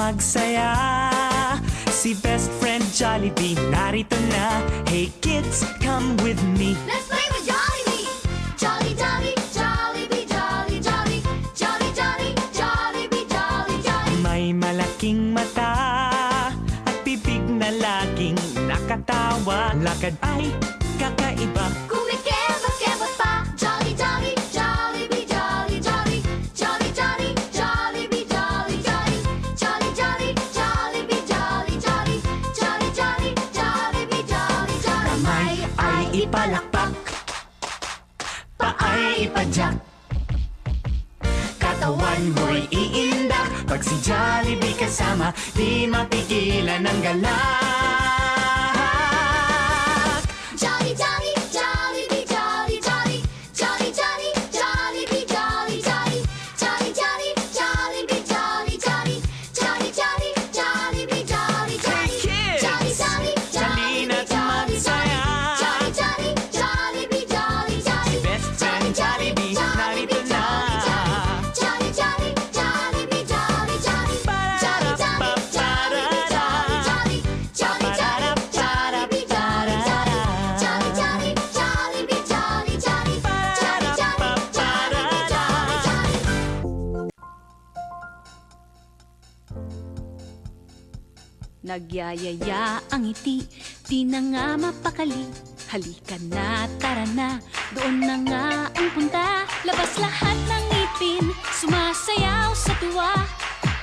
magsaya. Si best friend Jollibee narito na. Hey kids, come with me. Let's play with Jollibee! Jolly, jolly, Jollibee, jolly, jolly. Jolly, jolly, Jollibee, jolly, jolly. May malaking mata at bibig na laging nakatawa. Lakad ay kakaiba. Kumikebot-kebot pa. Jolly, jolly, Jollibee, jolly, jolly. Jolly, jolly, Jollibee, jolly, jolly. Jolly, jolly, Jollibee, jolly, jolly. Jolly, jolly, Jollibee, jolly, jolly. Kamay ay ipalakpak, paay ipadyak, katawan mo'y iindak. Pag si Jollibee kasama, di mapigilan ang galak. Jolly, jolly, Jollibee, jolly, jolly. Jolly, jolly, Jollibee, jolly, jolly. Jolly, jolly, Jollibee, jolly, jolly. Jolly, jolly, Jollibee, jolly, jolly. Hey kids! Jolly, jolly, Halina't Jollibee, jolly, magsaya. jolly. Jolly, jolly, Jollibee, jolly, jolly. Best friend Jollibee, narito na. Jolly, jolly, Jollibee, jolly, jolly. Jolly, jolly, Jollibee, jolly, jolly. Jolly, jolly, Jollibee, jolly, jolly. Jolly, jolly, Jollibee, jolly, jolly. Jolly, jolly, Jollibee, jolly, jolly. Nagyayaya ang ngiti, di na nga mapakali. Halika na, tara na, doon na nga ang punta. Labas lahat ng ngipin, sumasayaw sa tuwa.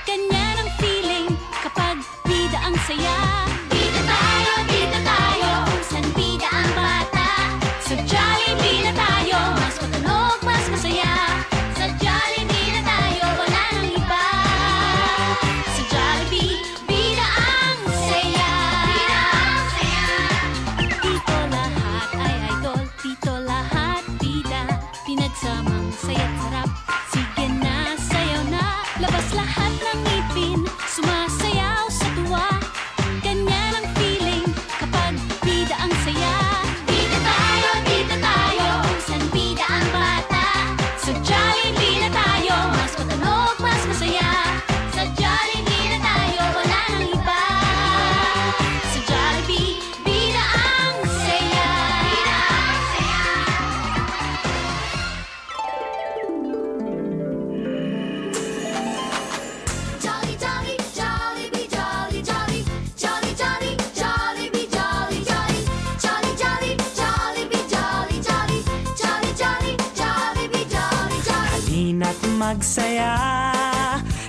Ganyan ang feeling kapag bida ang saya. Bida tayo, kung saan bida ang bata. Sa Jollibee na tayo, mas matunog, mas masaya. Sa Jollibee na tayo, wala nang iba. Sa Jollibee, bida ang saya. Bida ang saya. Dito lahat ay idol, dito lahat bida. Pinagsamang saya't sarap, sige na, sayaw na. Labas lahat ng ngipin, sumasayaw sa tuwa. Ganyan ang feeling kapag bida ang saya. Bida tayo, kung saan bida ang bata. Sa Jollibee na tayo, mas matunog, mas masaya. Sa Jollibee na tayo, wala nang iba. Sa Jollibee, bida ang saya. Bida ang saya. Jolly, jolly, Jollibee, jolly, jolly. Jolly, jolly, Jollibee, jolly, jolly. Jolly, jolly, Jollibee, jolly, jolly. Jolly, jolly, Jollibee, jolly, jolly. Halina't magsaya.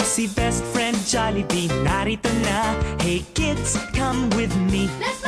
Si best friend Jollibee narito na. Hey kids, come with me. Let's